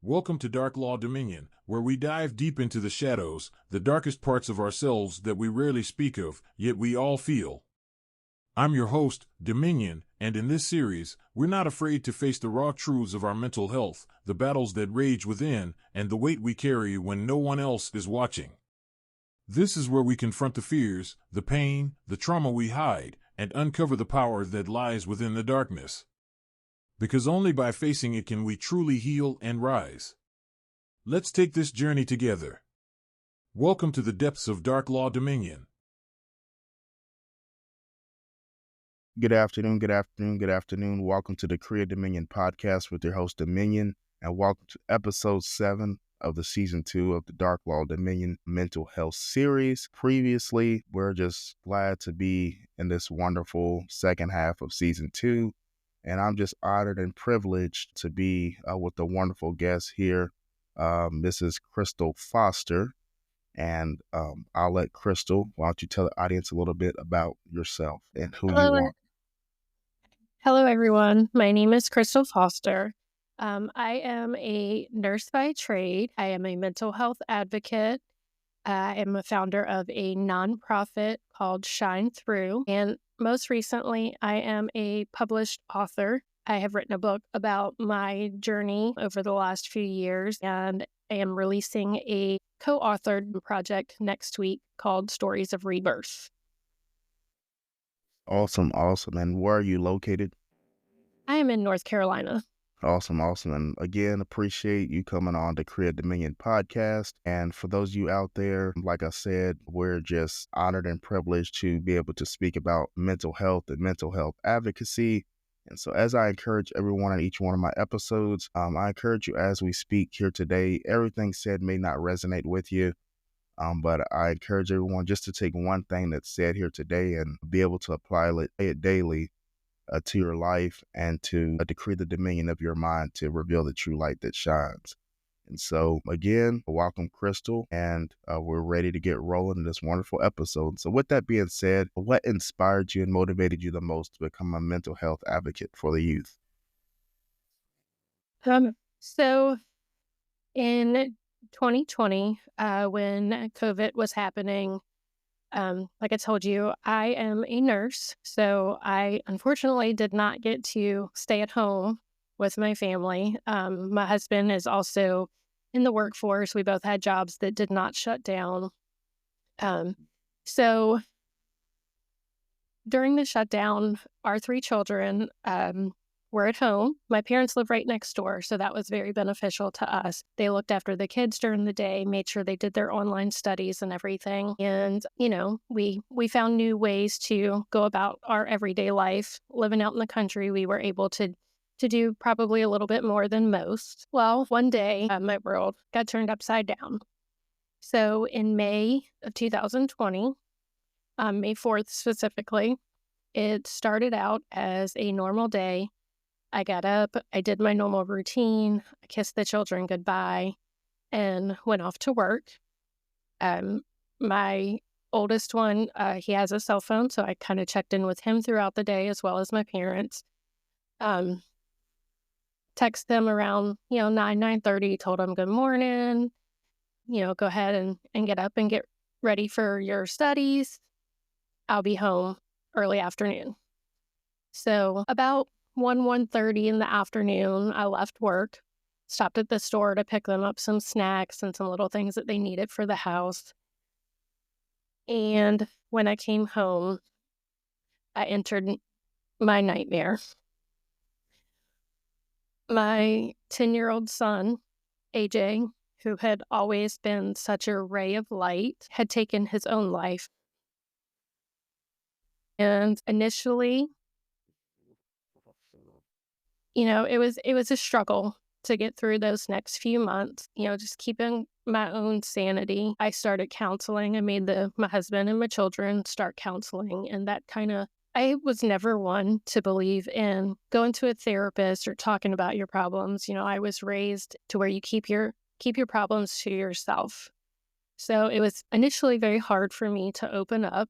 Welcome to Darklaw Dominion, where we dive deep into the shadows, the darkest parts of ourselves that we rarely speak of, yet we all feel. I'm your host, Dominion, and in this series, we're not afraid to face the raw truths of our mental health, the battles that rage within, and the weight we carry when no one else is watching. This is where we confront the fears, the pain, the trauma we hide, and uncover the power that lies within the darkness. Because only by facing it can we truly heal and rise. Let's take this journey together. Welcome to the depths of Darklaw Dominion. Good afternoon. Welcome to the Create Dominion podcast with your host Dominion, and welcome to episode 7 of the season 2 of the Darklaw Dominion mental health series. Previously, we're just glad to be in this wonderful second half of season 2. And I'm just honored and privileged to be with a wonderful guest here. This is Crystal Foster. And I'll let Crystal, why don't you tell the audience a little bit about yourself and who you are. Hello, everyone. My name is Crystal Foster. I am a nurse by trade. I am a mental health advocate. I am a founder of a nonprofit called Shine Through. And most recently, I am a published author. I have written a book about my journey over the last few years, and I am releasing a co-authored project next week called Stories of Rebirth. Awesome. And where are you located? I am in North Carolina. Awesome. And again, appreciate you coming on the Create Dominion podcast. And for those of you out there, like I said, we're just honored and privileged to be able to speak about mental health and mental health advocacy. And so as I encourage everyone in each one of my episodes, I encourage you as we speak here today, everything said may not resonate with you. But I encourage everyone just to take one thing that's said here today and be able to apply it daily to your life and to decree the dominion of your mind to reveal the true light that shines. And so again, welcome Crystal, and we're ready to get rolling in this wonderful episode. So with that being said, what inspired you and motivated you the most to become a mental health advocate for the youth? So in 2020, when COVID was happening, like I told you, I am a nurse, so I unfortunately did not get to stay at home with my family. My husband is also in the workforce. We both had jobs that did not shut down. So during the shutdown, our 3 children were at home. My parents live right next door, so that was very beneficial to us. They looked after the kids during the day, made sure they did their online studies and everything. And, we found new ways to go about our everyday life. Living out in the country, we were able to do probably a little bit more than most. Well, one day, my world got turned upside down. So in May of 2020, May 4th specifically, it started out as a normal day. I got up, I did my normal routine, I kissed the children goodbye, and went off to work. My oldest one, he has a cell phone, so I kind of checked in with him throughout the day as well as my parents. Text them around, 9:30, told them good morning, go ahead and get up and get ready for your studies. I'll be home early afternoon. So about 1:30 in the afternoon, I left work, stopped at the store to pick them up some snacks and some little things that they needed for the house. And when I came home, I entered my nightmare. My 10-year-old son, AJ, who had always been such a ray of light, had taken his own life. And initially, it was a struggle to get through those next few months, just keeping my own sanity. I started counseling. I made my husband and my children start counseling. And that I was never one to believe in going to a therapist or talking about your problems. I was raised to where you keep your problems to yourself. So it was initially very hard for me to open up.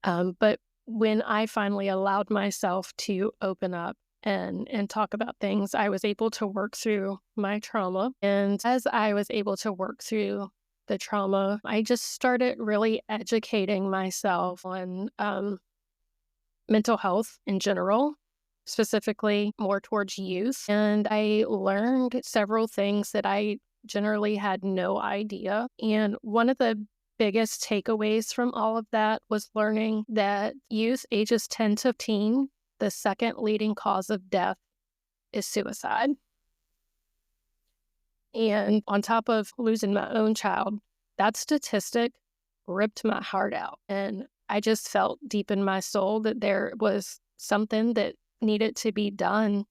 But when I finally allowed myself to open up and talk about things, I was able to work through my trauma. And as I was able to work through the trauma, I just started really educating myself on mental health in general, specifically more towards youth. And I learned several things that I generally had no idea. And one of the biggest takeaways from all of that was learning that youth ages 10 to 15, the second leading cause of death is suicide. And on top of losing my own child, that statistic ripped my heart out. And I just felt deep in my soul that there was something that needed to be done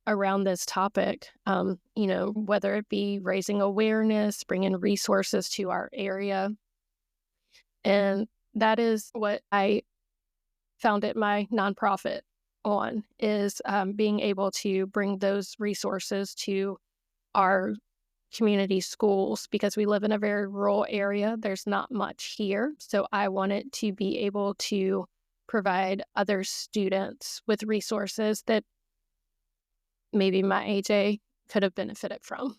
around this topic, whether it be raising awareness, bringing resources to our area. And that is what I founded my nonprofit on, is being able to bring those resources to our community schools, because we live in a very rural area. There's not much here. So I wanted to be able to provide other students with resources that maybe my AJ could have benefited from.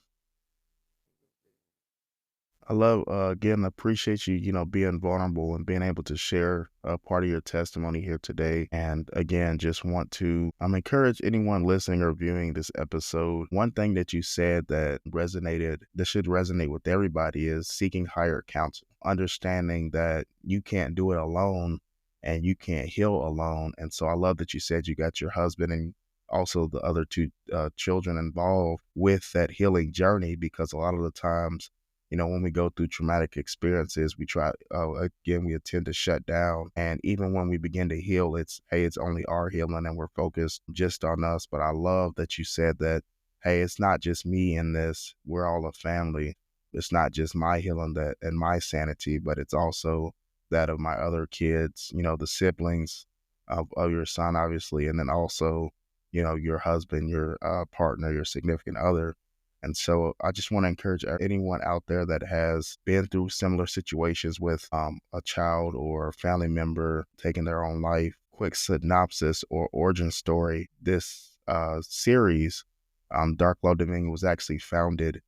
I love, again, appreciate you, being vulnerable and being able to share a part of your testimony here today. And again, just want to encourage anyone listening or viewing this episode. One thing that you said that should resonate with everybody, is seeking higher counsel, understanding that you can't do it alone and you can't heal alone. And so I love that you said you got your husband and also the other two children involved with that healing journey, because a lot of the times, when we go through traumatic experiences, we tend to shut down. And even when we begin to heal, it's only our healing and we're focused just on us. But I love that you said that, hey, it's not just me in this. We're all a family. It's not just my healing and my sanity, but it's also that of my other kids, the siblings of your son, obviously. And then also, your husband, your partner, your significant other. And so I just want to encourage anyone out there that has been through similar situations with a child or a family member taking their own life. Quick synopsis or origin story. This series, Darklaw Dominion, was actually founded.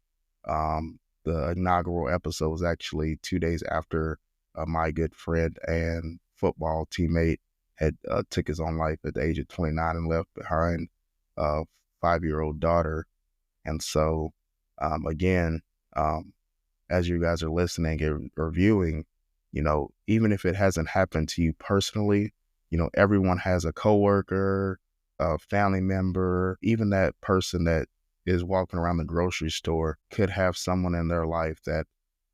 The inaugural episode was actually 2 days after my good friend and football teammate had took his own life at the age of 29 and left behind a 5-year-old daughter. And so, again, as you guys are listening or viewing, even if it hasn't happened to you personally, everyone has a coworker, a family member, even that person that is walking around the grocery store could have someone in their life that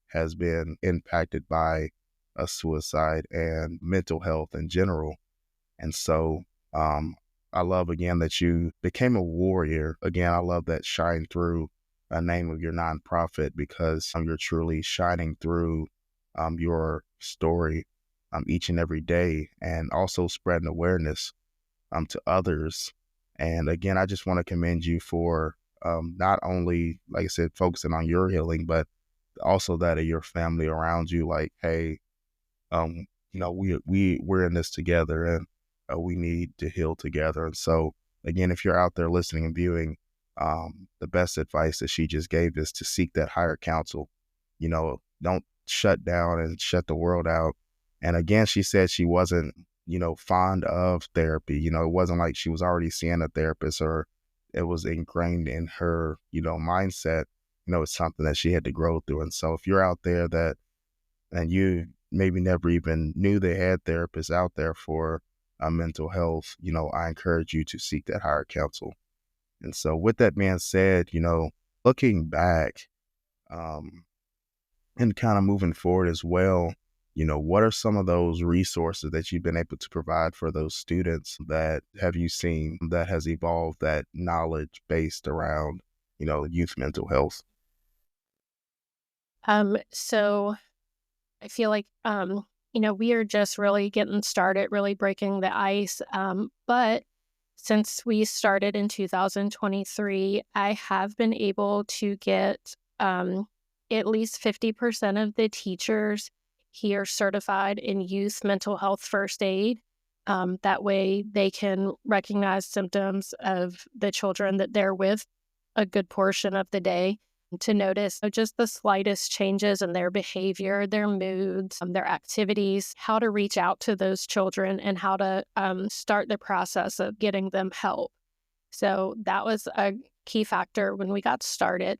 has been impacted by a suicide and mental health in general. And so, I love, again, that you became a warrior. Again, I love that shine through name of your nonprofit, because you're truly shining through your story each and every day, and also spreading awareness to others. And again, I just want to commend you for not only, like I said, focusing on your healing, but also that of your family around you. Like, hey, we're in this together, and we need to heal together. And so, again, if you're out there listening and viewing, the best advice that she just gave is to seek that higher counsel. Don't shut down and shut the world out. And again, she said she wasn't, fond of therapy. It wasn't like she was already seeing a therapist or it was ingrained in her, mindset. It's something that she had to grow through. And so if you're out there and you maybe never even knew they had therapists out there for mental health, I encourage you to seek that higher counsel. And so with that being said, looking back and kind of moving forward as well, what are some of those resources that you've been able to provide for those students that have you seen that has evolved that knowledge based around, youth mental health? So I feel like, we are just really getting started, really breaking the ice. But since we started in 2023, I have been able to get at least 50% of the teachers here certified in youth mental health first aid. That way they can recognize symptoms of the children that they're with a good portion of the day, to notice just the slightest changes in their behavior, their moods, their activities, how to reach out to those children, and how to start the process of getting them help. So that was a key factor when we got started.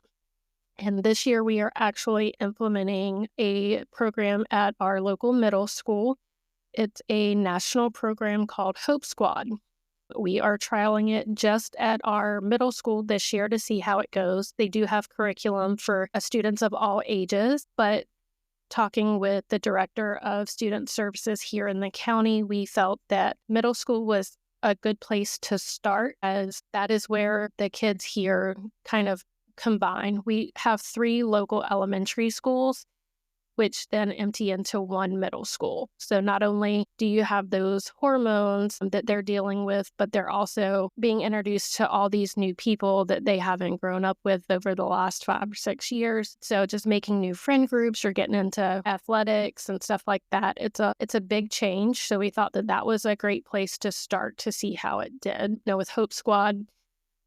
And this year we are actually implementing a program at our local middle school. It's a national program called Hope Squad. We are trialing it just at our middle school this year to see how it goes. They do have curriculum for students of all ages, but talking with the director of student services here in the county, we felt that middle school was a good place to start, as that is where the kids here kind of combine. We have 3 local elementary schools, which then empty into 1 middle school. So not only do you have those hormones that they're dealing with, but they're also being introduced to all these new people that they haven't grown up with over the last 5 or 6 years. So just making new friend groups or getting into athletics and stuff like that, it's a big change. So we thought that that was a great place to start to see how it did. With Hope Squad,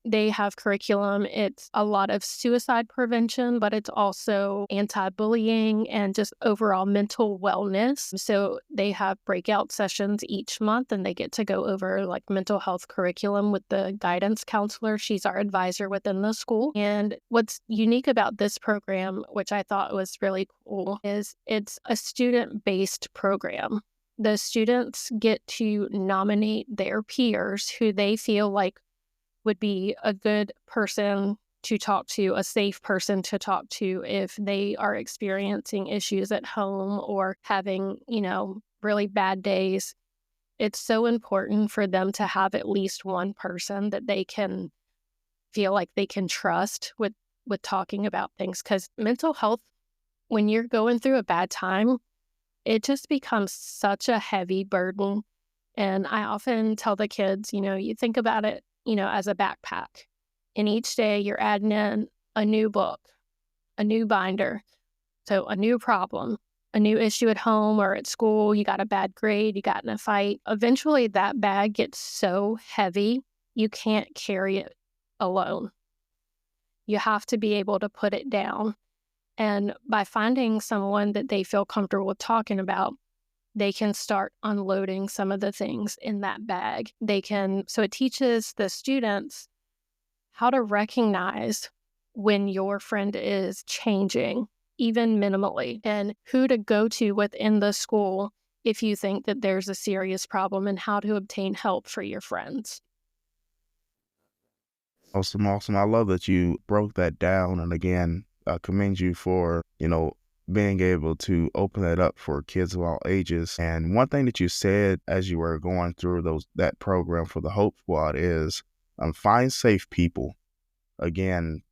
they have curriculum. It's a lot of suicide prevention, but it's also anti-bullying and just overall mental wellness. So they have breakout sessions each month, and they get to go over like mental health curriculum with the guidance counselor. She's our advisor within the school. And what's unique about this program, which I thought was really cool, is it's a student-based program. The students get to nominate their peers who they feel like would be a good person to talk to, a safe person to talk to if they are experiencing issues at home or having, really bad days. It's so important for them to have at least one person that they can feel like they can trust with talking about things. Because mental health, when you're going through a bad time, it just becomes such a heavy burden. And I often tell the kids, you think about it, as a backpack. And each day you're adding in a new book, a new binder, so a new problem, a new issue at home or at school. You got a bad grade, you got in a fight. Eventually that bag gets so heavy, you can't carry it alone. You have to be able to put it down. And by finding someone that they feel comfortable with talking about, they can start unloading some of the things in that bag. So it teaches the students how to recognize when your friend is changing, even minimally, and who to go to within the school if you think that there's a serious problem, and how to obtain help for your friends. Awesome, awesome. I love that you broke that down. And again, I commend you for, being able to open that up for kids of all ages. And one thing that you said as you were going through that program for the Hope Squad is find safe people. Again,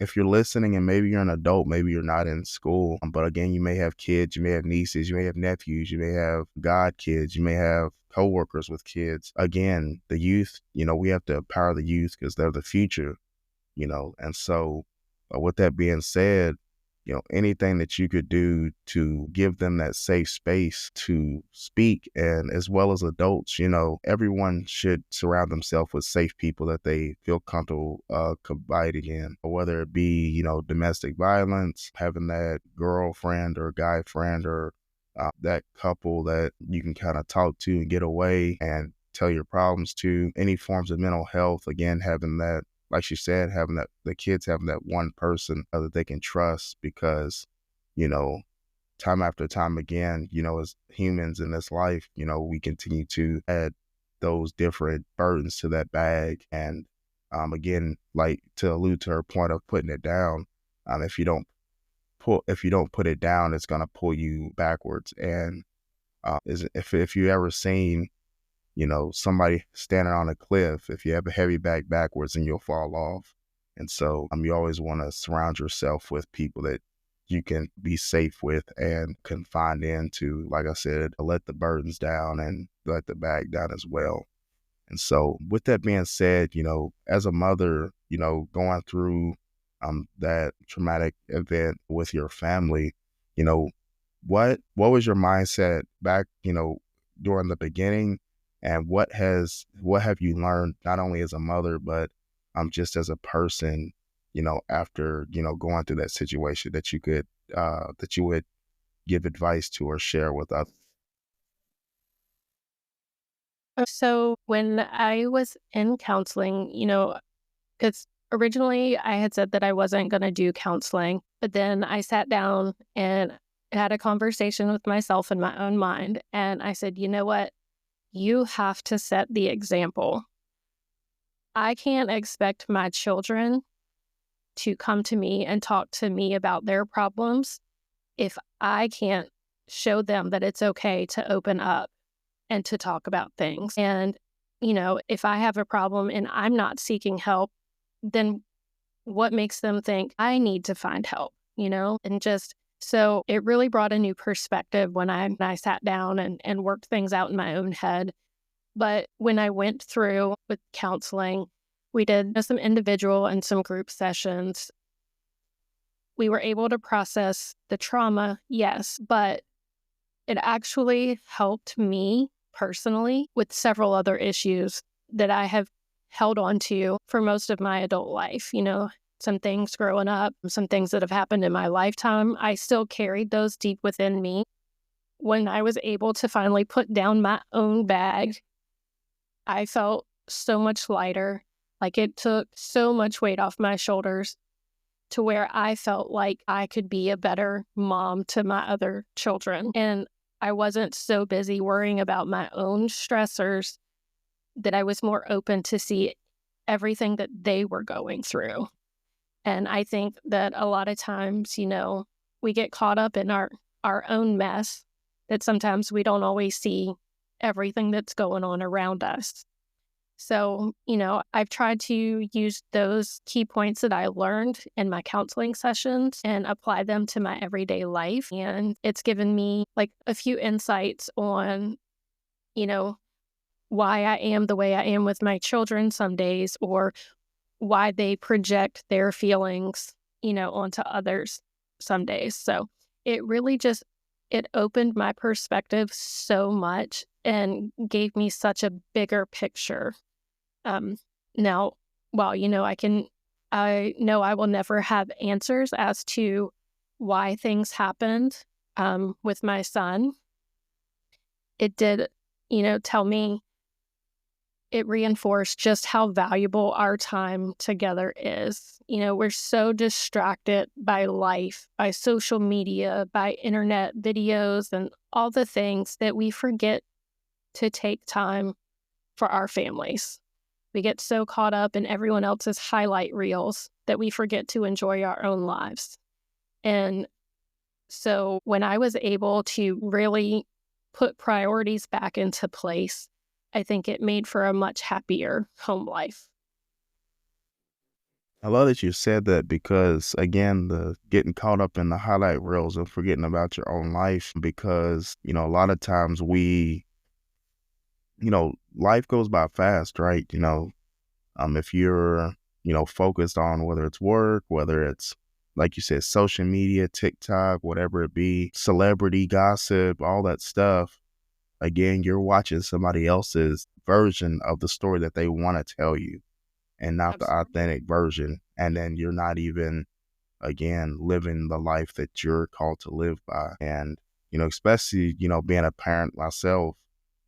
if you're listening and maybe you're an adult, maybe you're not in school, but again, you may have kids, you may have nieces, you may have nephews, you may have godkids, you may have coworkers with kids. Again, the youth, we have to empower the youth because they're the future, and so with that being said, anything that you could do to give them that safe space to speak, and as well as adults, everyone should surround themselves with safe people that they feel comfortable confiding in, whether it be, domestic violence, having that girlfriend or guy friend or that couple that you can kind of talk to and get away and tell your problems to, any forms of mental health, again, having that, like she said, having that, the kids having that one person that they can trust, because, time after time again, as humans in this life, we continue to add those different burdens to that bag. And again, like to allude to her point of putting it down, if you don't put it down, it's gonna pull you backwards. And if you ever seen somebody standing on a cliff, if you have a heavy bag backwards, and you'll fall off. And so you always want to surround yourself with people that you can be safe with and confide into, like I said, let the burdens down and let the bag down as well. And so with that being said, as a mother, going through that traumatic event with your family, what was your mindset back, during the beginning? And what have you learned, not only as a mother, but just as a person, after, going through that situation, that you would give advice to or share with others? So when I was in counseling, because originally I had said that I wasn't going to do counseling, but then I sat down and had a conversation with myself in my own mind. And I said, you know what? You have to set the example. I can't expect my children to come to me and talk to me about their problems if I can't show them that it's okay to open up and to talk about things. And, if I have a problem and I'm not seeking help, then what makes them think I need to find help, And just so it really brought a new perspective when I sat down and worked things out in my own head. But when I went through with counseling, we did some individual and some group sessions. We were able to process the trauma, yes, but it actually helped me personally with several other issues that I have held on to for most of my adult life. Some things growing up, some things that have happened in my lifetime, I still carried those deep within me. When I was able to finally put down my own bag, I felt so much lighter. Like it took so much weight off my shoulders to where I felt like I could be a better mom to my other children. And I wasn't so busy worrying about my own stressors that I was more open to see everything that they were going through. And I think that a lot of times, we get caught up in our own mess, that sometimes we don't always see everything that's going on around us. So, I've tried to use those key points that I learned in my counseling sessions and apply them to my everyday life. And it's given me like a few insights on, why I am the way I am with my children some days, or why they project their feelings, onto others some days. So it really just, it opened my perspective so much and gave me such a bigger picture. Now, while, I know I will never have answers as to why things happened, with my son. It did, tell me, it reinforced just how valuable our time together is. We're so distracted by life, by social media, by internet videos, and all the things that we forget to take time for our families. We get so caught up in everyone else's highlight reels that we forget to enjoy our own lives. And so when I was able to really put priorities back into place, I think it made for a much happier home life. I love that you said that, because again, the getting caught up in the highlight reels and forgetting about your own life, because, a lot of times life goes by fast, right? If you're, focused on whether it's work, whether it's, like you said, social media, TikTok, whatever it be, celebrity gossip, all that stuff, again, you're watching somebody else's version of the story that they want to tell you, and not the Absolutely. authentic version. And then you're not even, again, living the life that you're called to live by. And, especially, being a parent myself,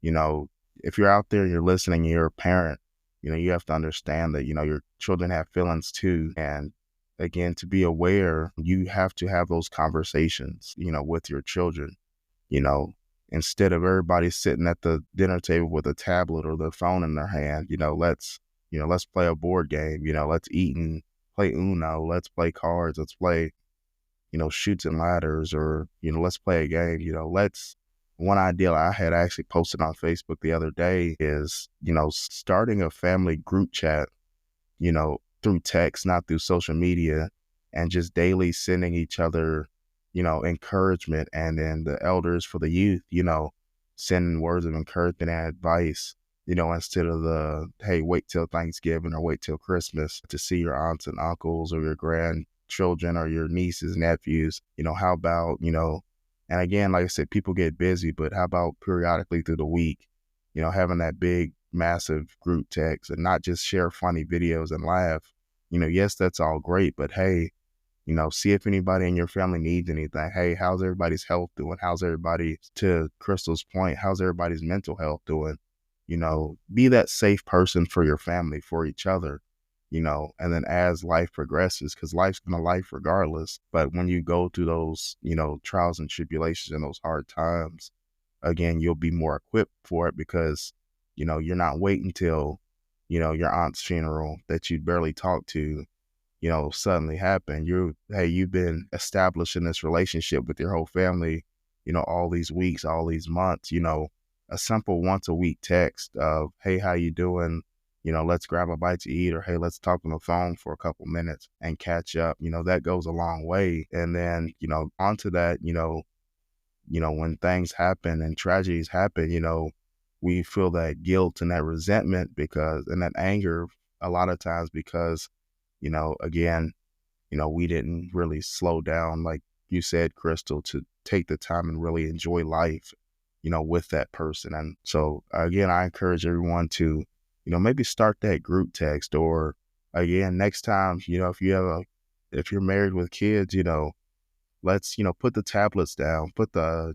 you know, if you're out there and you're listening and you're a parent, you have to understand that, your children have feelings too. And again, to be aware, you have to have those conversations, with your children, you know, instead of everybody sitting at the dinner table with a tablet or their phone in their hand, let's play a board game, let's eat and play Uno, let's play cards, let's play, shoots and ladders, or, let's play a game, one idea I had actually posted on Facebook the other day is, starting a family group chat, through text, not through social media, and just daily sending each other, encouragement. And then the elders for the youth, sending words of encouragement and advice, instead of the, hey, wait till Thanksgiving or wait till Christmas to see your aunts and uncles or your grandchildren or your nieces, nephews. How about, and again, like I said, people get busy, but how about periodically through the week, having that big, massive group text and not just share funny videos and laugh. Yes, that's all great, but hey, see if anybody in your family needs anything. Hey, how's everybody's health doing? How's everybody, to Crystal's point, how's everybody's mental health doing? Be that safe person for your family, for each other, and then as life progresses, because life's going to life regardless. But when you go through those, trials and tribulations and those hard times, again, you'll be more equipped for it because, you're not waiting till, your aunt's funeral that you barely talk to, suddenly happen. You've been established in this relationship with your whole family, all these weeks, all these months, a simple once a week text of, hey, how you doing? Let's grab a bite to eat, or hey, let's talk on the phone for a couple minutes and catch up. That goes a long way. And then, onto that, when things happen and tragedies happen, we feel that guilt and that resentment and that anger a lot of times because, again, we didn't really slow down, like you said, Crystal, to take the time and really enjoy life, with that person. And so, again, I encourage everyone to, maybe start that group text, or again, next time, if you're married with kids, let's, put the tablets down, put the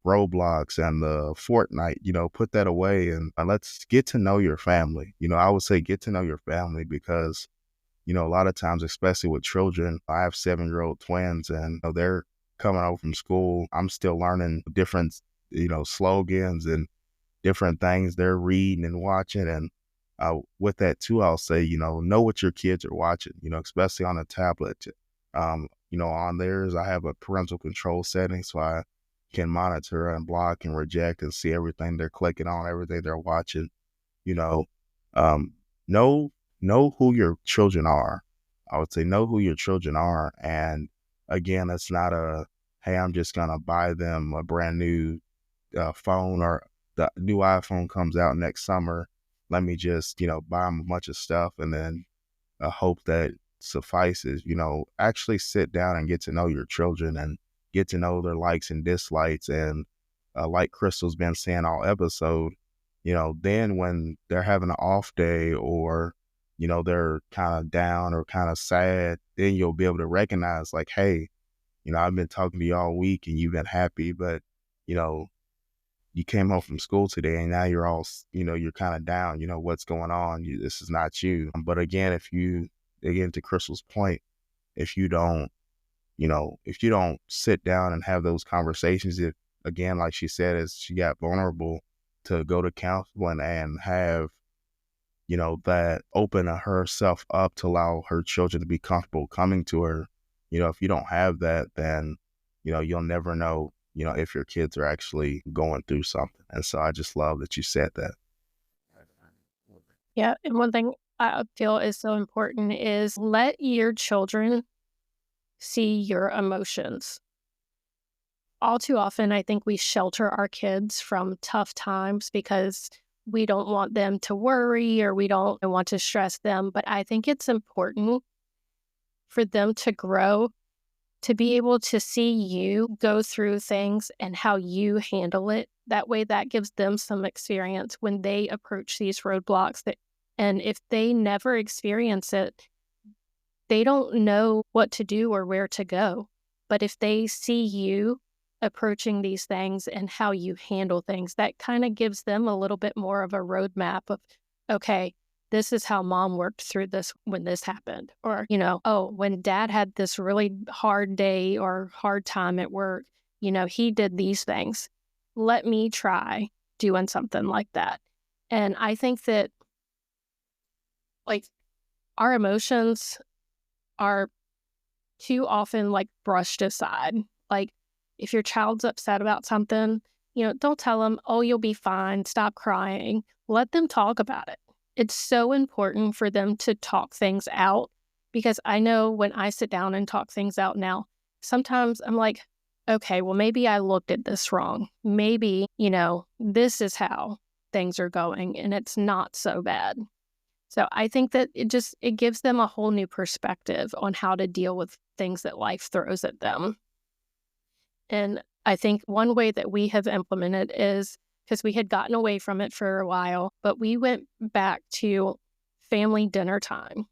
Roblox and the Fortnite, put that away, and let's get to know your family. I would say get to know your family because, a lot of times, especially with children, I have 7-year-old twins and they're coming home from school. I'm still learning different, slogans and different things they're reading and watching. And with that too, I'll say, know what your kids are watching, especially on a tablet. On theirs, I have a parental control setting so I can monitor and block and reject and see everything they're clicking on, everything they're watching. Um, know who your children are. I would say know who your children are. And again, it's not hey, I'm just going to buy them a brand new phone, or the new iPhone comes out next summer. Let me just, buy them a bunch of stuff and then hope that suffices. Actually sit down and get to know your children and get to know their likes and dislikes. And like Crystal's been saying all episode, then when they're having an off day or, they're kind of down or kind of sad, then you'll be able to recognize like, hey, I've been talking to you all week and you've been happy, but, you came home from school today and now you're all, you're kind of down, what's going on? This is not you. But again, to Crystal's point, if you don't sit down and have those conversations, if again, like she said, as she got vulnerable to go to counseling and have, that open herself up to allow her children to be comfortable coming to her, if you don't have that, then, you'll never know, if your kids are actually going through something. And so I just love that you said that. Yeah. And one thing I feel is so important is let your children see your emotions. All too often, I think we shelter our kids from tough times because we don't want them to worry or we don't want to stress them. But I think it's important for them to grow, to be able to see you go through things and how you handle it. That way, that gives them some experience when they approach these roadblocks. And if they never experience it, they don't know what to do or where to go. But if they see you approaching these things and how you handle things, that kind of gives them a little bit more of a roadmap of, okay, this is how mom worked through this when this happened. Or, oh, when dad had this really hard day or hard time at work, he did these things. Let me try doing something like that. And I think that, like, our emotions are too often, like, brushed aside. Like, if your child's upset about something, don't tell them, oh, you'll be fine, stop crying. Let them talk about it. It's so important for them to talk things out, because I know when I sit down and talk things out now, sometimes I'm like, okay, well, maybe I looked at this wrong. Maybe, this is how things are going and it's not so bad. So I think that it gives them a whole new perspective on how to deal with things that life throws at them. And I think one way that we have implemented is because we had gotten away from it for a while, but we went back to family dinner time.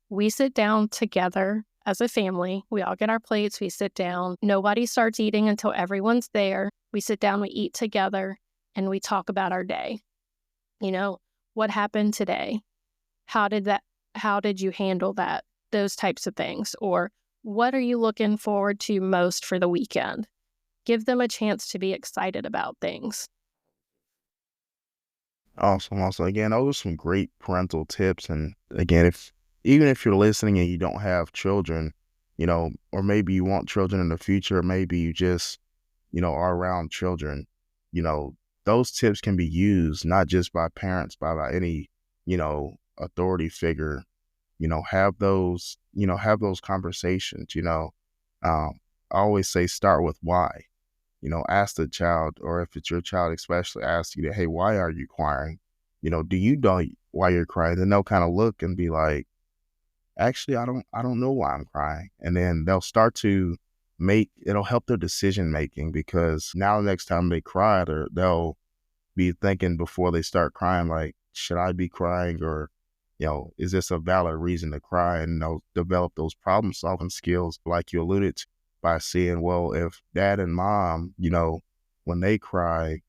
We sit down together as a family. We all get our plates. We sit down. Nobody starts eating until everyone's there. We sit down, we eat together, and we talk about our day. What happened today? How did you handle that? Those types of things. Or what are you looking forward to most for the weekend? Give them a chance to be excited about things. Awesome. Also, again, those are some great parental tips. And again, even if you're listening and you don't have children, or maybe you want children in the future, or maybe you just, are around children, those tips can be used not just by parents, but by any, authority figure. Have those conversations. I always say start with why. Ask the child, or if it's your child especially, ask you that, hey, why are you crying? Do you know why you're crying? Then they'll kind of look and be like, actually, I don't know why I'm crying. And then they'll start to it'll help their decision making, because now the next time they cry, they'll be thinking before they start crying, like, should I be crying? Or, is this a valid reason to cry? And they'll develop those problem solving skills, like you alluded to, by seeing, well, if dad and mom, when they cry,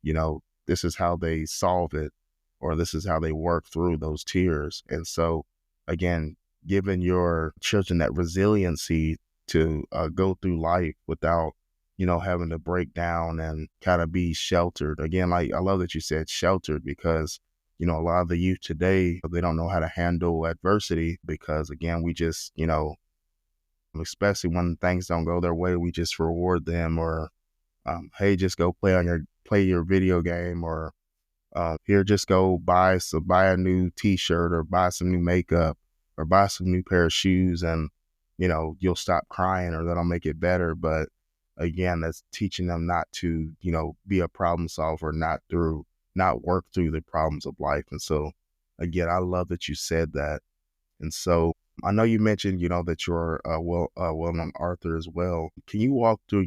this is how they solve it, or this is how they work through those tears. And so, again, giving your children that resiliency to go through life without, having to break down and kind of be sheltered. Again, like, I love that you said sheltered, because, a lot of the youth today, they don't know how to handle adversity, because, again, we just, especially when things don't go their way, we just reward them, or, hey, just go play your video game, or here, just go buy a new t-shirt, or buy some new makeup, or buy some new pair of shoes, and, you'll stop crying, or that'll make it better. But again, that's teaching them not to, be a problem solver, not work through the problems of life. And so, again, I love that you said that. And so, I know you mentioned, that you're a well-known author as well. Can you walk through,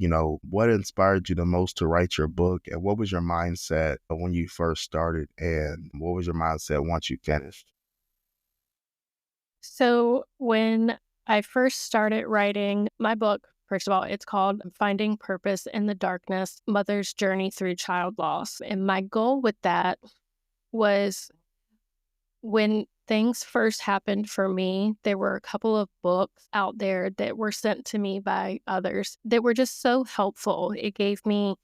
what inspired you the most to write your book, and what was your mindset when you first started, and what was your mindset once you finished? So when I first started writing my book, first of all, it's called Finding Purpose in the Darkness, Mother's Journey Through Child Loss. And my goal with that was, when things first happened for me, there were a couple of books out there that were sent to me by others that were just so helpful. It gave me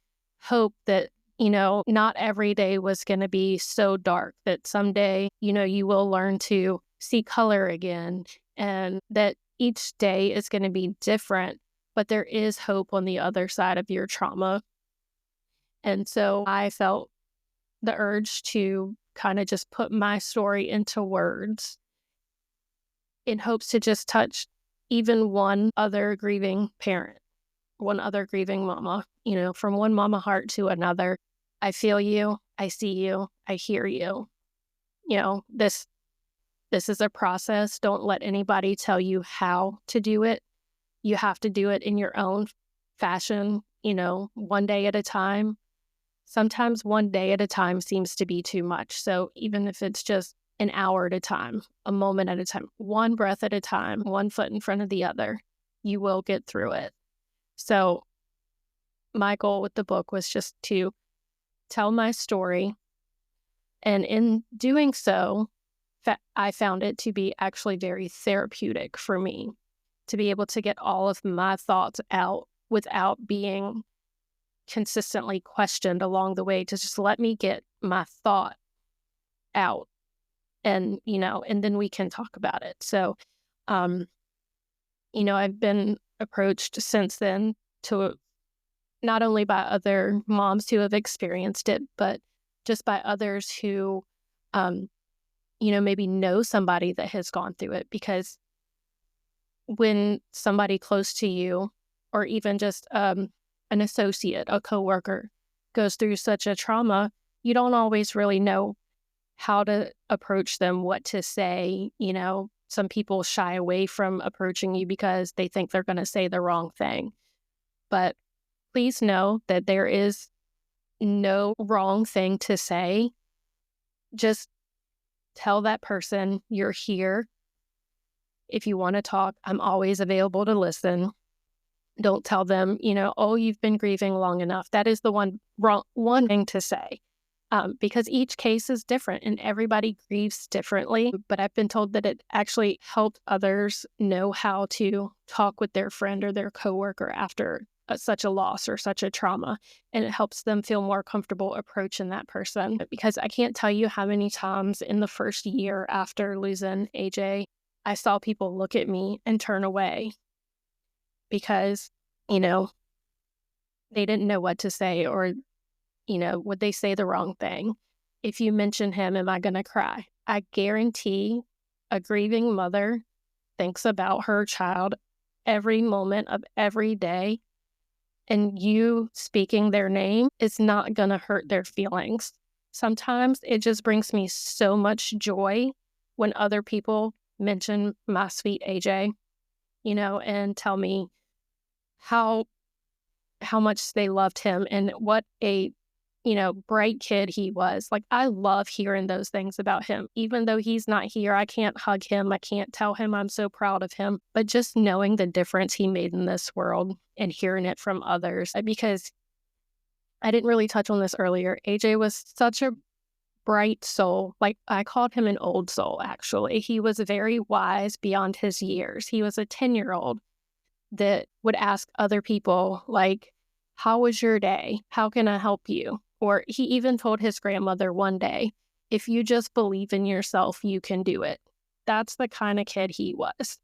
hope that, not every day was going to be so dark, that someday, you will learn to see color again, and that each day is going to be different, but there is hope on the other side of your trauma. And so I felt the urge to kind of just put my story into words in hopes to just touch even one other grieving parent, one other grieving mama, from one mama heart to another. I feel you. I see you. I hear you. This is a process. Don't let anybody tell you how to do it. You have to do it in your own fashion, one day at a time. Sometimes one day at a time seems to be too much. So even if it's just an hour at a time, a moment at a time, one breath at a time, one foot in front of the other, you will get through it. So my goal with the book was just to tell my story. And in doing so, I found it to be actually very therapeutic for me, to be able to get all of my thoughts out without being consistently questioned along the way, to just let me get my thought out, and and then we can talk about it. So I've been approached since then, to not only by other moms who have experienced it, but just by others who maybe know somebody that has gone through it. Because when somebody close to you, or even just an associate, a coworker, goes through such a trauma, you don't always really know how to approach them, what to say. Some people shy away from approaching you because they think they're going to say the wrong thing. But please know that there is no wrong thing to say. Just tell that person you're here. If you want to talk, I'm always available to listen. Don't tell them, oh, you've been grieving long enough. That is the one thing to say. Because each case is different and everybody grieves differently. But I've been told that it actually helped others know how to talk with their friend or their coworker after such a loss or such a trauma. And it helps them feel more comfortable approaching that person. Because I can't tell you how many times in the first year after losing AJ, I saw people look at me and turn away because, they didn't know what to say, or would they say the wrong thing? If you mention him, am I going to cry? I guarantee a grieving mother thinks about her child every moment of every day, and you speaking their name is not going to hurt their feelings. Sometimes it just brings me so much joy when other people mention my sweet AJ, and tell me how much they loved him and what a bright kid he was. Like, I love hearing those things about him. Even though he's not here, I can't hug him. I can't tell him I'm so proud of him. But just knowing the difference he made in this world and hearing it from others, because I didn't really touch on this earlier. AJ was such a bright soul. Like, I called him an old soul, actually. He was very wise beyond his years. He was a 10-year-old that would ask other people, like, how was your day? How can I help you? Or he even told his grandmother one day, if you just believe in yourself, you can do it. That's the kind of kid he was.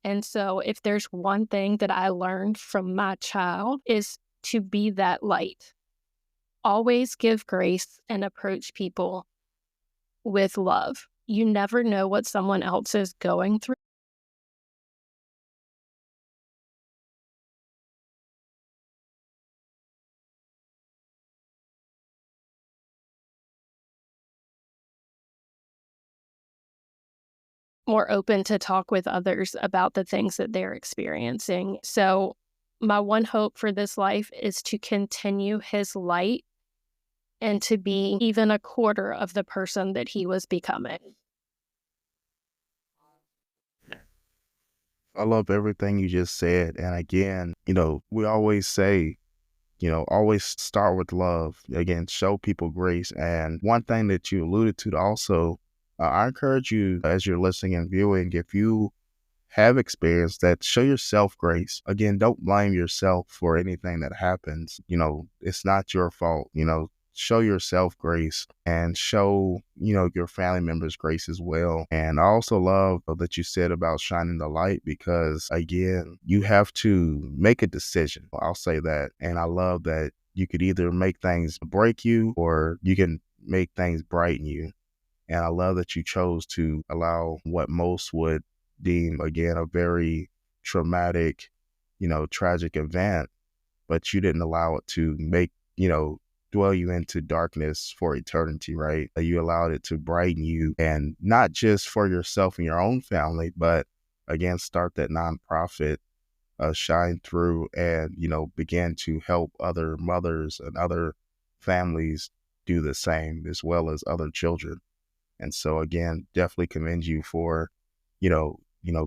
And so if there's one thing that I learned from my child is to be that light. Always give grace and approach people with love. You never know what someone else is going through. More open to talk with others about the things that they're experiencing. So my one hope for this life is to continue his light and to be even a quarter of the person that he was becoming. I love everything you just said. And again, we always say, always start with love. Again, show people grace. And one thing that you alluded to also, I encourage you as you're listening and viewing, if you have experienced that, show yourself grace. Again, don't blame yourself for anything that happens. It's not your fault. Show yourself grace and show, your family members grace as well. And I also love that you said about shining the light, because again, you have to make a decision. I'll say that. And I love that you could either make things break you or you can make things brighten you. And I love that you chose to allow what most would deem, again, a very traumatic, tragic event, but you didn't allow it to make, dwell you into darkness for eternity, right? You allowed it to brighten you, and not just for yourself and your own family, but again, start that nonprofit, shine through and, begin to help other mothers and other families do the same, as well as other children. And so again, definitely commend you for,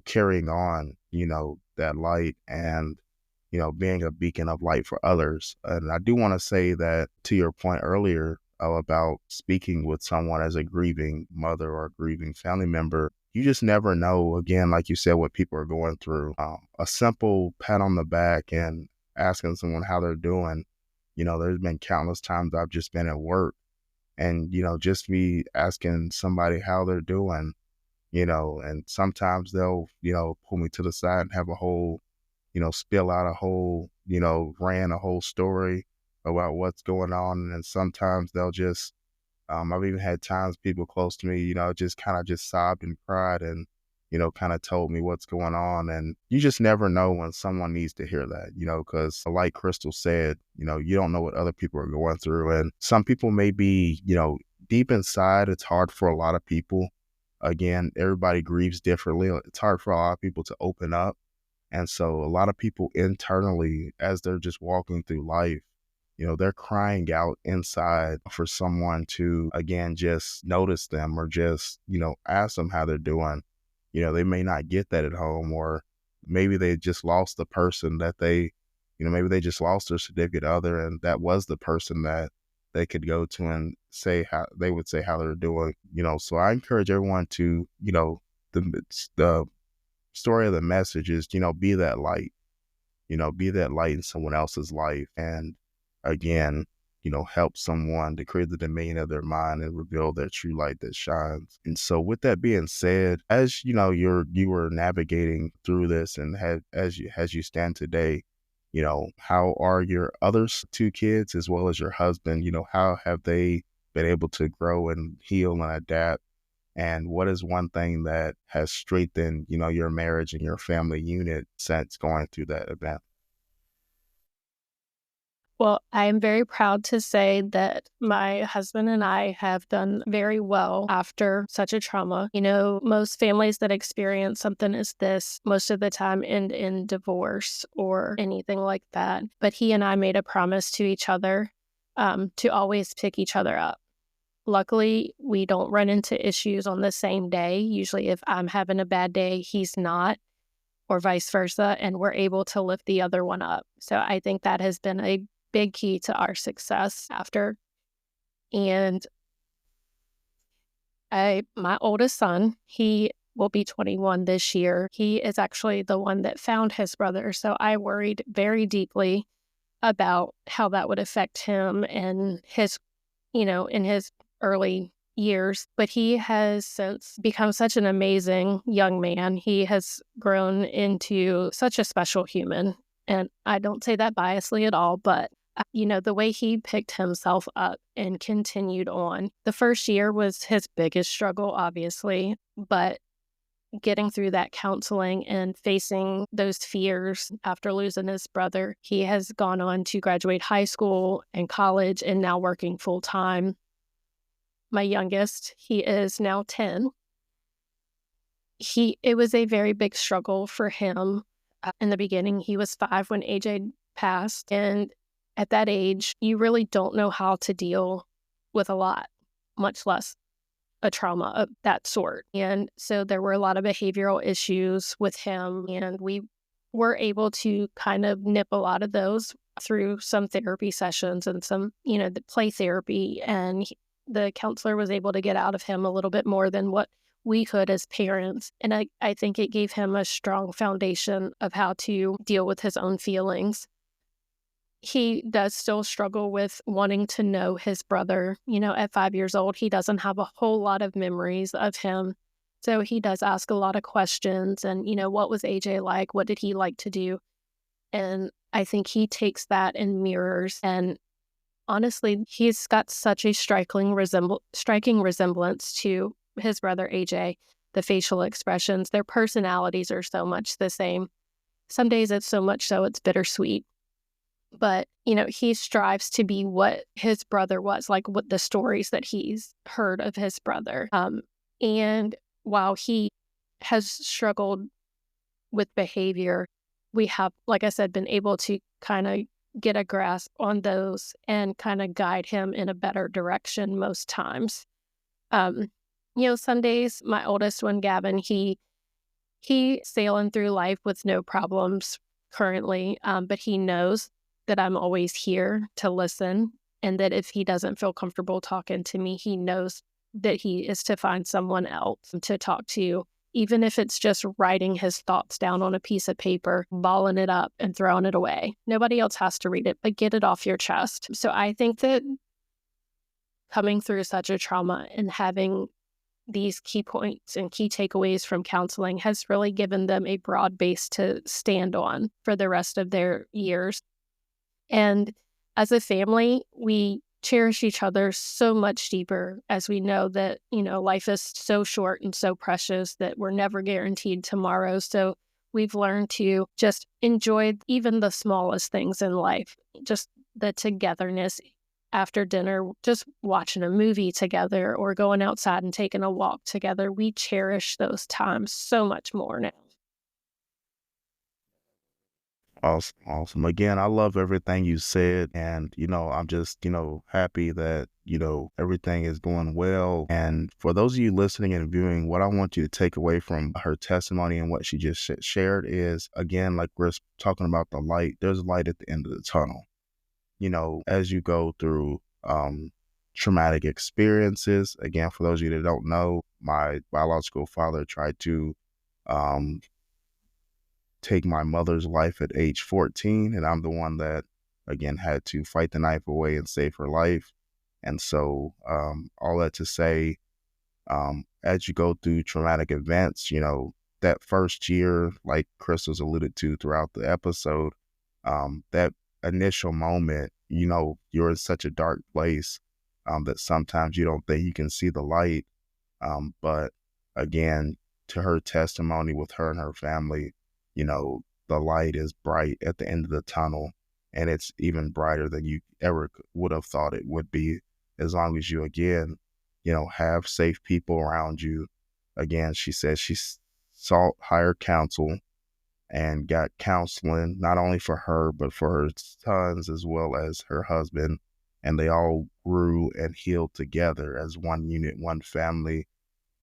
carrying on, that light and, being a beacon of light for others. And I do want to say that, to your point earlier about speaking with someone as a grieving mother or a grieving family member, you just never know, again, like you said, what people are going through. A simple pat on the back and asking someone how they're doing. There's been countless times I've just been at work and, just me asking somebody how they're doing, and sometimes they'll, pull me to the side and have a whole, spill out a whole, ran a whole story about what's going on. And then sometimes they'll just, I've even had times people close to me, just kind of just sobbed and cried and, kind of told me what's going on. And you just never know when someone needs to hear that, because like Crystal said, you don't know what other people are going through. And some people may be, deep inside, it's hard for a lot of people. Again, everybody grieves differently. It's hard for a lot of people to open up. And so a lot of people internally, as they're just walking through life, they're crying out inside for someone to, again, just notice them or just, ask them how they're doing. They may not get that at home, or maybe they just lost the person that maybe they just lost their significant other, and that was the person that they could go to and say how they would say how they're doing. So I encourage everyone to, the story of the message is, be that light, be that light in someone else's life. And again, help someone to create the dominion of their mind and reveal that true light that shines. And so with that being said, as you were navigating through this, and as you stand today, how are your other two kids as well as your husband, how have they been able to grow and heal and adapt? And what is one thing that has strengthened, your marriage and your family unit since going through that event? Well, I am very proud to say that my husband and I have done very well after such a trauma. Most families that experience something as this most of the time end in divorce or anything like that. But he and I made a promise to each other to always pick each other up. Luckily, we don't run into issues on the same day. Usually if I'm having a bad day, he's not, or vice versa, and we're able to lift the other one up. So I think that has been a big key to our success after. And my oldest son, he will be 21 this year. He is actually the one that found his brother. So I worried very deeply about how that would affect him and his, in his early years. But he has since become such an amazing young man. He has grown into such a special human. And I don't say that biasly at all, but the way he picked himself up and continued on. The first year was his biggest struggle, obviously, but getting through that counseling and facing those fears after losing his brother, he has gone on to graduate high school and college and now working full time. My youngest, he is now 10. It was a very big struggle for him. In the beginning, he was 5 when AJ passed, and at that age, you really don't know how to deal with a lot, much less a trauma of that sort. And so there were a lot of behavioral issues with him, and we were able to kind of nip a lot of those through some therapy sessions and some, the play therapy. And the counselor was able to get out of him a little bit more than what we could as parents. And I think it gave him a strong foundation of how to deal with his own feelings. He does still struggle with wanting to know his brother. At 5 years old, he doesn't have a whole lot of memories of him. So he does ask a lot of questions and, what was AJ like? What did he like to do? And I think he takes that and mirrors. And honestly, he's got such a striking resemblance to his brother AJ. The facial expressions, their personalities are so much the same. Some days it's so much so it's bittersweet. But, he strives to be what his brother was, like what the stories that he's heard of his brother. And while he has struggled with behavior, we have, like I said, been able to kind of get a grasp on those and kind of guide him in a better direction most times. Some days, my oldest one, Gavin, he sailing through life with no problems currently, but he knows that I'm always here to listen, and that if he doesn't feel comfortable talking to me, he knows that he is to find someone else to talk to, even if it's just writing his thoughts down on a piece of paper, balling it up and throwing it away. Nobody else has to read it, but get it off your chest. So I think that coming through such a trauma and having these key points and key takeaways from counseling has really given them a broad base to stand on for the rest of their years. And as a family, we cherish each other so much deeper as we know that, life is so short and so precious that we're never guaranteed tomorrow. So we've learned to just enjoy even the smallest things in life, just the togetherness after dinner, just watching a movie together or going outside and taking a walk together. We cherish those times so much more now. Awesome, awesome. Again, I love everything you said, and I'm just happy that everything is going well. And for those of you listening and viewing, what I want you to take away from her testimony and what she just shared is, again, like we're talking about the light. There's light at the end of the tunnel. As you go through traumatic experiences. Again, for those of you that don't know, my biological father tried to um, take my mother's life at age 14, and I'm the one that, again, had to fight the knife away and save her life. And so, all that to say, as you go through traumatic events, that first year, like Crystal's alluded to throughout the episode, that initial moment, you're in such a dark place that sometimes you don't think you can see the light. But again, to her testimony with her and her family, the light is bright at the end of the tunnel, and it's even brighter than you ever would have thought it would be, as long as you, again, have safe people around you. Again, she says she sought higher counsel and got counseling, not only for her, but for her sons as well as her husband. And they all grew and healed together as one unit, one family,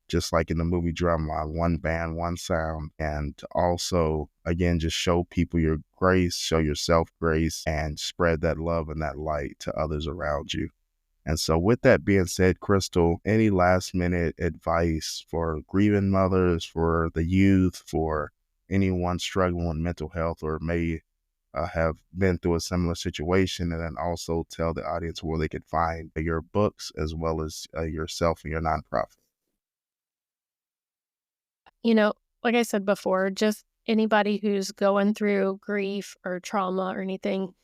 just like in the movie Drumline, one band, one sound. And also, again, just show people your grace, show yourself grace, and spread that love and that light to others around you. And so with that being said, Crystal, any last minute advice for grieving mothers, for the youth, for anyone struggling with mental health or may have been through a similar situation, and then also tell the audience where they could find your books as well as yourself and your nonprofit? Like I said before, just anybody who's going through grief or trauma or anything,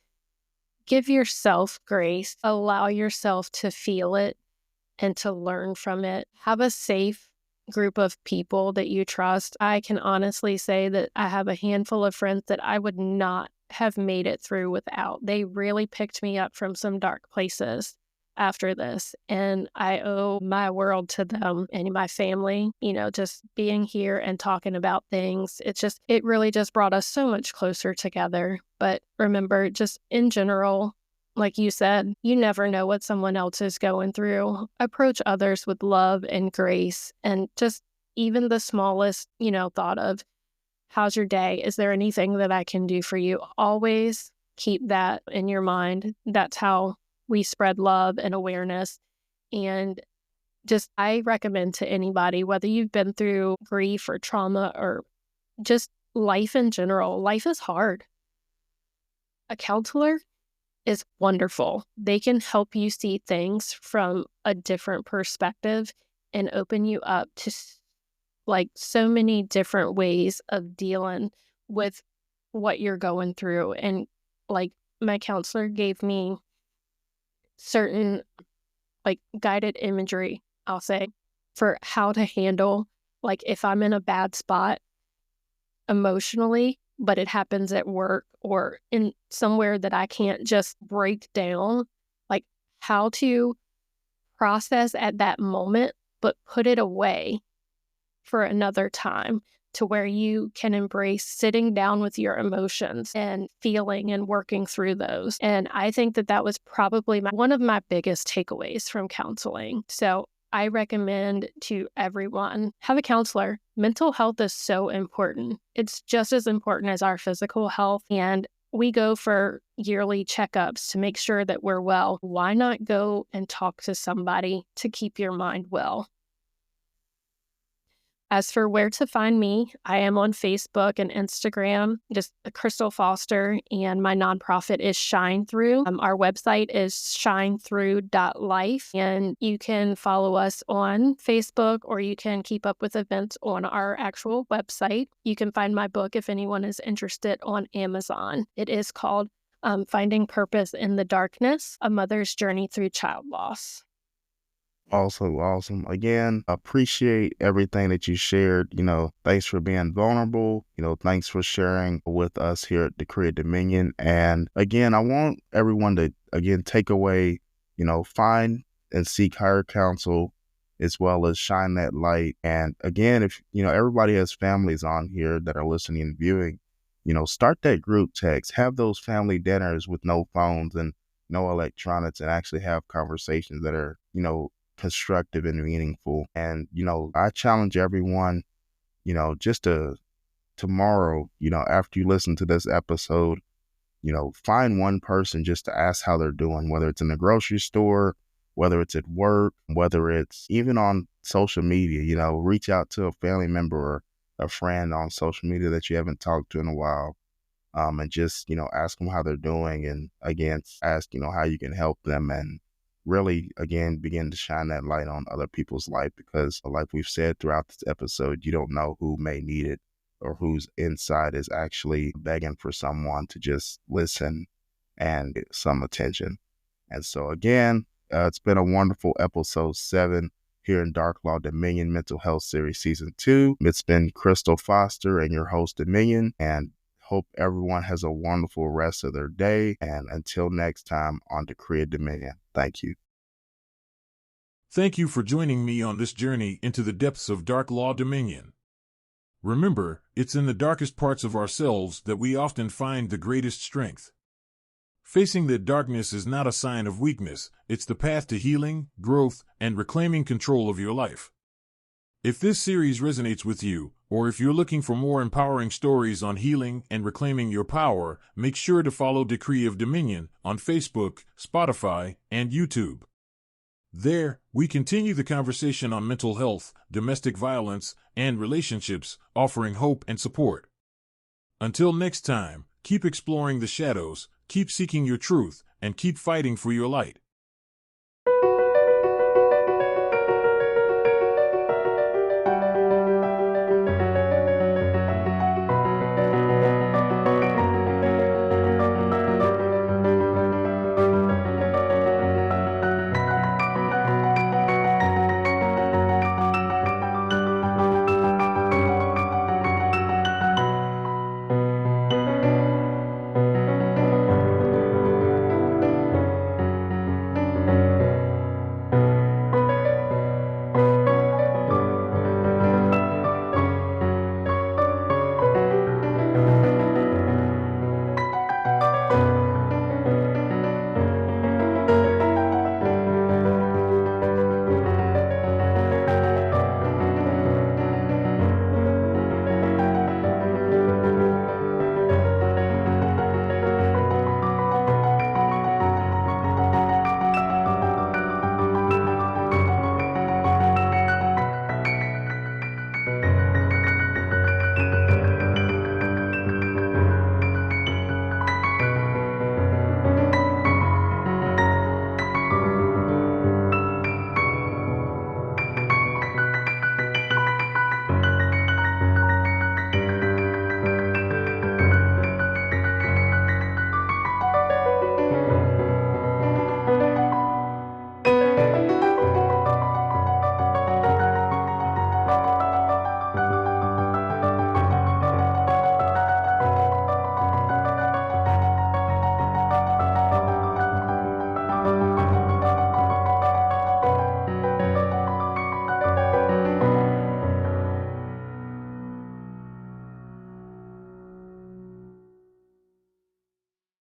give yourself grace, allow yourself to feel it and to learn from it. Have a safe group of people that you trust. I can honestly say that I have a handful of friends that I would not have made it through without. They really picked me up from some dark places after this, and I owe my world to them and my family. Just being here and talking about things, it really just brought us so much closer together. But remember, just in general, like you said, you never know what someone else is going through. Approach others with love and grace, and just even the smallest, thought of, how's your day? Is there anything that I can do for you? Always keep that in your mind. That's how we spread love and awareness. And I recommend to anybody, whether you've been through grief or trauma or just life in general, life is hard. A counselor is wonderful. They can help you see things from a different perspective and open you up to so many different ways of dealing with what you're going through. And my counselor gave me certain guided imagery, I'll say, for how to handle if I'm in a bad spot emotionally, but it happens at work or in somewhere that I can't just break down, how to process at that moment, but put it away for another time, to where you can embrace sitting down with your emotions and feeling and working through those. And I think that was probably one of my biggest takeaways from counseling. So I recommend to everyone, have a counselor. Mental health is so important. It's just as important as our physical health. And we go for yearly checkups to make sure that we're well. Why not go and talk to somebody to keep your mind well? As for where to find me, I am on Facebook and Instagram, just Crystal Foster, and my nonprofit is Shine Through. Our website is shinethrough.life, and you can follow us on Facebook, or you can keep up with events on our actual website. You can find my book, if anyone is interested, on Amazon. It is called Finding Purpose in the Darkness, A Mother's Journey Through Child Loss. Also awesome. Again, appreciate everything that you shared. Thanks for being vulnerable. Thanks for sharing with us here at the Create Dominion. And again, I want everyone to, again, take away, find and seek higher counsel, as well as shine that light. And again, if, everybody has families on here that are listening and viewing, Start that group text, have those family dinners with no phones and no electronics, and actually have conversations that are, constructive and meaningful. And, I challenge everyone, just to tomorrow, after you listen to this episode, find one person just to ask how they're doing, whether it's in the grocery store, whether it's at work, whether it's even on social media, reach out to a family member or a friend on social media that you haven't talked to in a while. And just, ask them how they're doing, and again, ask, how you can help them, and really, again, begin to shine that light on other people's life, because like we've said throughout this episode, you don't know who may need it or whose inside is actually begging for someone to just listen and get some attention. And so again, it's been a wonderful episode 7 here in Darklaw Dominion Mental Health Series Season 2. It's been Crystal Foster and your host, Dominion, and hope everyone has a wonderful rest of their day. And until next time on Decree Dominion, thank you. Thank you for joining me on this journey into the depths of Darklaw Dominion. Remember, it's in the darkest parts of ourselves that we often find the greatest strength. Facing that darkness is not a sign of weakness, it's the path to healing, growth, and reclaiming control of your life. If this series resonates with you, or if you're looking for more empowering stories on healing and reclaiming your power, make sure to follow Decree of Dominion on Facebook, Spotify, and YouTube. There, we continue the conversation on mental health, domestic violence, and relationships, offering hope and support. Until next time, keep exploring the shadows, keep seeking your truth, and keep fighting for your light.